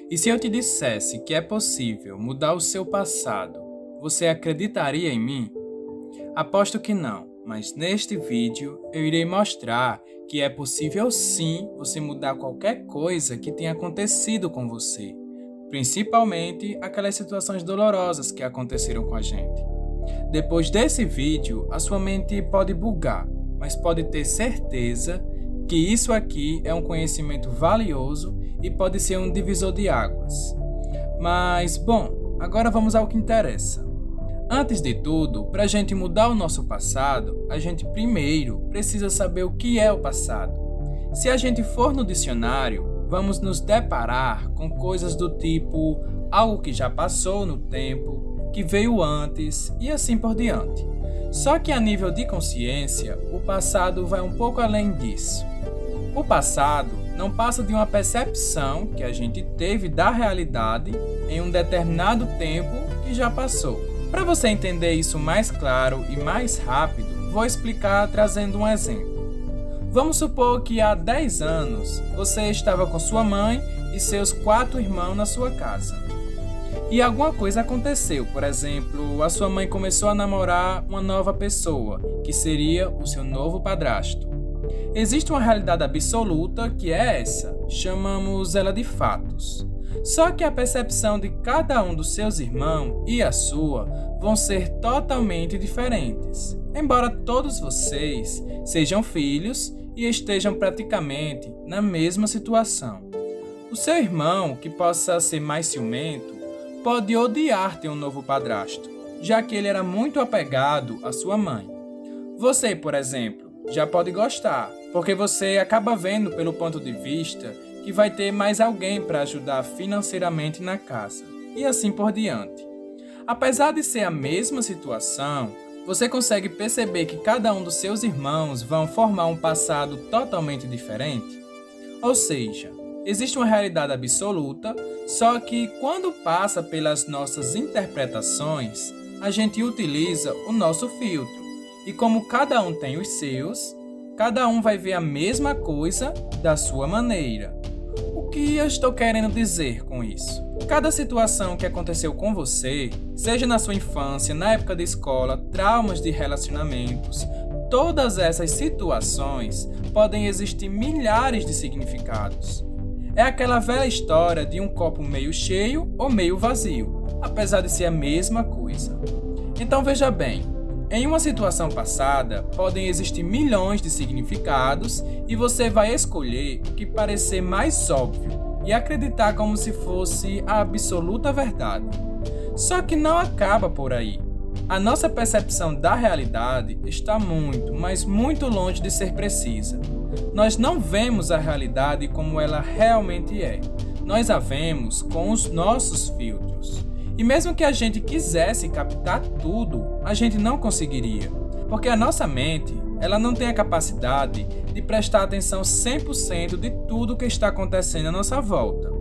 E se eu te dissesse que é possível mudar o seu passado, você acreditaria em mim? Aposto que não, mas neste vídeo eu irei mostrar que é possível sim você mudar qualquer coisa que tenha acontecido com você, principalmente aquelas situações dolorosas que aconteceram com a gente. Depois desse vídeo, a sua mente pode bugar, mas pode ter certeza que isso aqui é um conhecimento valioso e pode ser um divisor de águas. Mas, bom, agora vamos ao que interessa. Antes de tudo, para a gente mudar o nosso passado, a gente primeiro precisa saber o que é o passado. Se a gente for no dicionário, vamos nos deparar com coisas do tipo algo que já passou no tempo, que veio antes e assim por diante. Só que a nível de consciência, o passado vai um pouco além disso. O passado não passa de uma percepção que a gente teve da realidade em um determinado tempo que já passou. Para você entender isso mais claro e mais rápido, vou explicar trazendo um exemplo. Vamos supor que há 10 anos você estava com sua mãe e seus 4 irmãos na sua casa. E alguma coisa aconteceu, por exemplo, a sua mãe começou a namorar uma nova pessoa, que seria o seu novo padrasto. Existe uma realidade absoluta que é essa, chamamos ela de fatos. Só que a percepção de cada um dos seus irmãos e a sua vão ser totalmente diferentes, embora todos vocês sejam filhos e estejam praticamente na mesma situação. O seu irmão, que possa ser mais ciumento, pode odiar ter um novo padrasto, já que ele era muito apegado à sua mãe. Você, por exemplo, já pode gostar, porque você acaba vendo pelo ponto de vista que vai ter mais alguém para ajudar financeiramente na casa, e assim por diante. Apesar de ser a mesma situação, você consegue perceber que cada um dos seus irmãos vão formar um passado totalmente diferente? Ou seja, existe uma realidade absoluta, só que quando passa pelas nossas interpretações, a gente utiliza o nosso filtro. E como cada um tem os seus, cada um vai ver a mesma coisa da sua maneira. O que eu estou querendo dizer com isso? Cada situação que aconteceu com você, seja na sua infância, na época da escola, traumas de relacionamentos, todas essas situações podem existir milhares de significados. É aquela velha história de um copo meio cheio ou meio vazio, apesar de ser a mesma coisa. Então veja bem, em uma situação passada, podem existir milhões de significados e você vai escolher o que parecer mais óbvio e acreditar como se fosse a absoluta verdade. Só que não acaba por aí. A nossa percepção da realidade está muito, mas muito longe de ser precisa. Nós não vemos a realidade como ela realmente é. Nós a vemos com os nossos filtros. E mesmo que a gente quisesse captar tudo, a gente não conseguiria. Porque a nossa mente, ela não tem a capacidade de prestar atenção 100% de tudo que está acontecendo à nossa volta.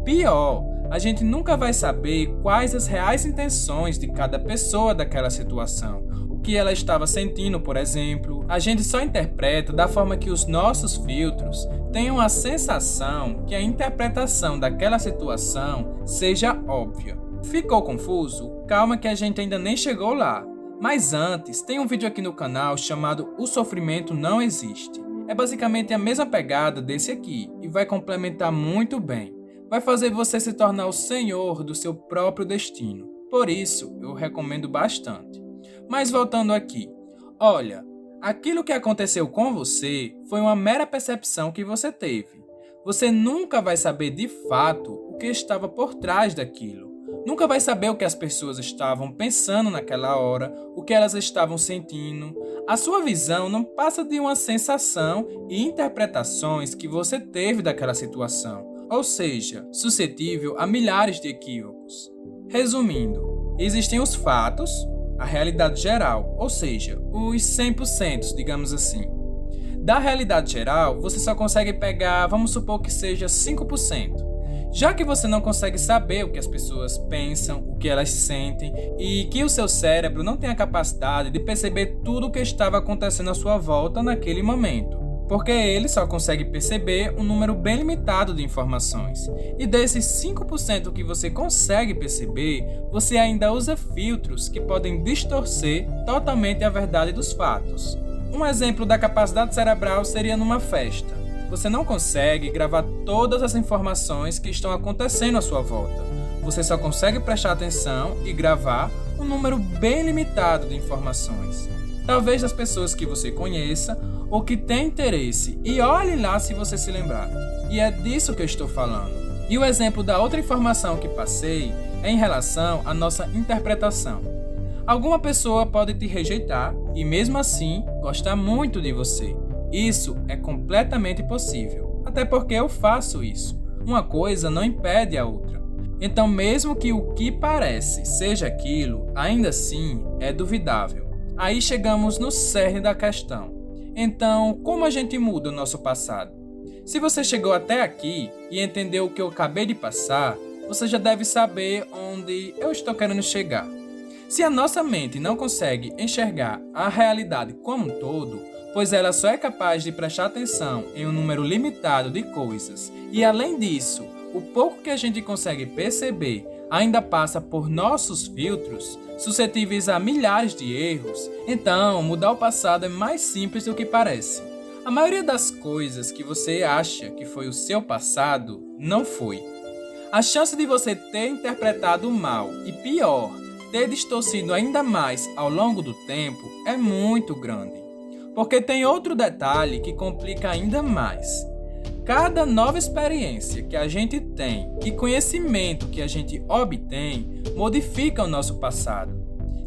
Pior, a gente nunca vai saber quais as reais intenções de cada pessoa daquela situação. O que ela estava sentindo, por exemplo. A gente só interpreta da forma que os nossos filtros tenham a sensação que a interpretação daquela situação seja óbvia. Ficou confuso? Calma que a gente ainda nem chegou lá. Mas antes, tem um vídeo aqui no canal chamado O Sofrimento Não Existe. É basicamente a mesma pegada desse aqui e vai complementar muito bem. Vai fazer você se tornar o senhor do seu próprio destino. Por isso, eu recomendo bastante. Mas voltando aqui. Olha, aquilo que aconteceu com você foi uma mera percepção que você teve. Você nunca vai saber de fato o que estava por trás daquilo. Nunca vai saber o que as pessoas estavam pensando naquela hora, o que elas estavam sentindo. A sua visão não passa de uma sensação e interpretações que você teve daquela situação, ou seja, suscetível a milhares de equívocos. Resumindo, existem os fatos, a realidade geral, ou seja, os 100%, digamos assim. Da realidade geral, você só consegue pegar, vamos supor que seja 5%. Já que você não consegue saber o que as pessoas pensam, o que elas sentem e que o seu cérebro não tem a capacidade de perceber tudo o que estava acontecendo à sua volta naquele momento. porque ele só consegue perceber um número bem limitado de informações. E desses 5% que você consegue perceber, você ainda usa filtros que podem distorcer totalmente a verdade dos fatos. Um exemplo da capacidade cerebral seria numa festa. Você não consegue gravar todas as informações que estão acontecendo à sua volta. Você só consegue prestar atenção e gravar um número bem limitado de informações. Talvez das pessoas que você conheça ou que tem interesse, e olhe lá se você se lembrar. E é disso que eu estou falando. E o exemplo da outra informação que passei é em relação à nossa interpretação. Alguma pessoa pode te rejeitar e mesmo assim gostar muito de você. Isso é completamente possível, até porque eu faço isso. Uma coisa não impede a outra. Então, mesmo que o que parece seja aquilo, ainda assim é duvidável. Aí chegamos no cerne da questão. Então, como a gente muda o nosso passado? Se você chegou até aqui e entendeu o que eu acabei de passar, você já deve saber onde eu estou querendo chegar. Se a nossa mente não consegue enxergar a realidade como um todo, pois ela só é capaz de prestar atenção em um número limitado de coisas, e além disso, o pouco que a gente consegue perceber ainda passa por nossos filtros, suscetíveis a milhares de erros, então mudar o passado é mais simples do que parece. A maioria das coisas que você acha que foi o seu passado, não foi. A chance de você ter interpretado mal e pior, ter distorcido ainda mais ao longo do tempo é muito grande. Porque tem outro detalhe que complica ainda mais. Cada nova experiência que a gente tem e conhecimento que a gente obtém modifica o nosso passado.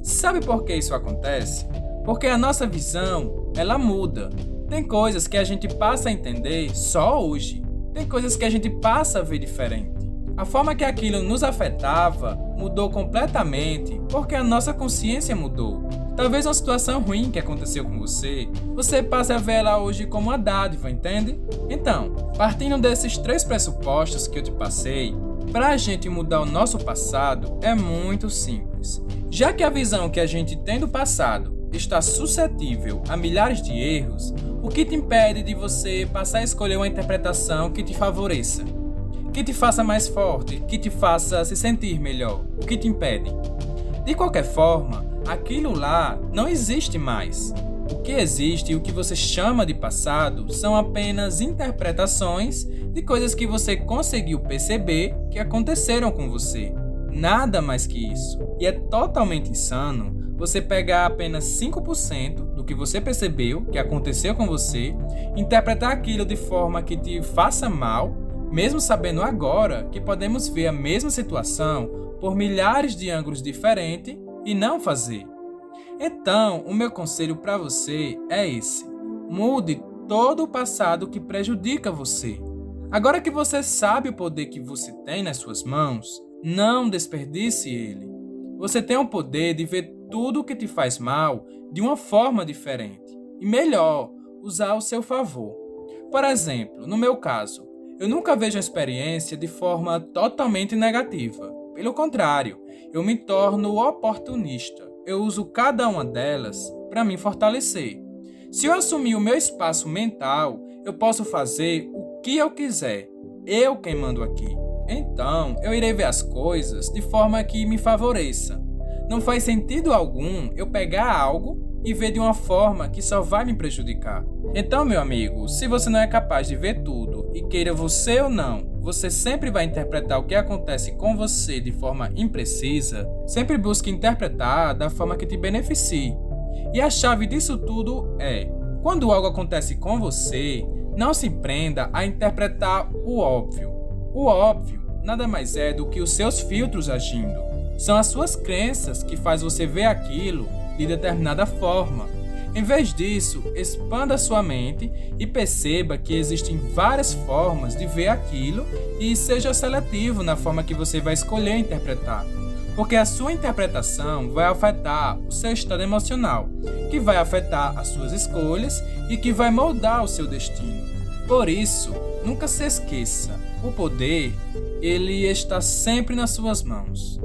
Sabe por que isso acontece? Porque a nossa visão, ela muda. Tem coisas que a gente passa a entender só hoje. Tem coisas que a gente passa a ver diferente. A forma que aquilo nos afetava mudou completamente porque a nossa consciência mudou. Talvez uma situação ruim que aconteceu com você, você passe a ver ela hoje como uma dádiva, entende? Então, partindo desses 3 pressupostos que eu te passei, para a gente mudar o nosso passado é muito simples. Já que a visão que a gente tem do passado está suscetível a milhares de erros, o que te impede de você passar a escolher uma interpretação que te favoreça? Que te faça mais forte, que te faça se sentir melhor? O que te impede? De qualquer forma, aquilo lá não existe mais. O que existe e o que você chama de passado são apenas interpretações de coisas que você conseguiu perceber que aconteceram com você. Nada mais que isso. E é totalmente insano você pegar apenas 5% do que você percebeu que aconteceu com você, interpretar aquilo de forma que te faça mal, mesmo sabendo agora que podemos ver a mesma situação por milhares de ângulos diferentes e não fazer. Então, o meu conselho para você é esse: mude todo o passado que prejudica você. Agora que você sabe o poder que você tem nas suas mãos, não desperdice ele. Você tem o poder de ver tudo o que te faz mal de uma forma diferente e, melhor, usar ao seu favor. Por exemplo, no meu caso, eu nunca vejo a experiência de forma totalmente negativa. Pelo contrário, eu me torno oportunista. Eu uso cada uma delas para me fortalecer. Se eu assumir o meu espaço mental, eu posso fazer o que eu quiser. Eu quem mando aqui. Então, eu irei ver as coisas de forma que me favoreça. Não faz sentido algum eu pegar algo e ver de uma forma que só vai me prejudicar. Então, meu amigo, se você não é capaz de ver tudo, e queira você ou não, você sempre vai interpretar o que acontece com você de forma imprecisa, sempre busque interpretar da forma que te beneficie. E a chave disso tudo é: quando algo acontece com você, não se prenda a interpretar o óbvio. O óbvio nada mais é do que os seus filtros agindo. São as suas crenças que faz você ver aquilo de determinada forma. Em vez disso, expanda sua mente e perceba que existem várias formas de ver aquilo e seja seletivo na forma que você vai escolher interpretar. Porque a sua interpretação vai afetar o seu estado emocional, que vai afetar as suas escolhas e que vai moldar o seu destino. Por isso, nunca se esqueça, o poder, ele está sempre nas suas mãos.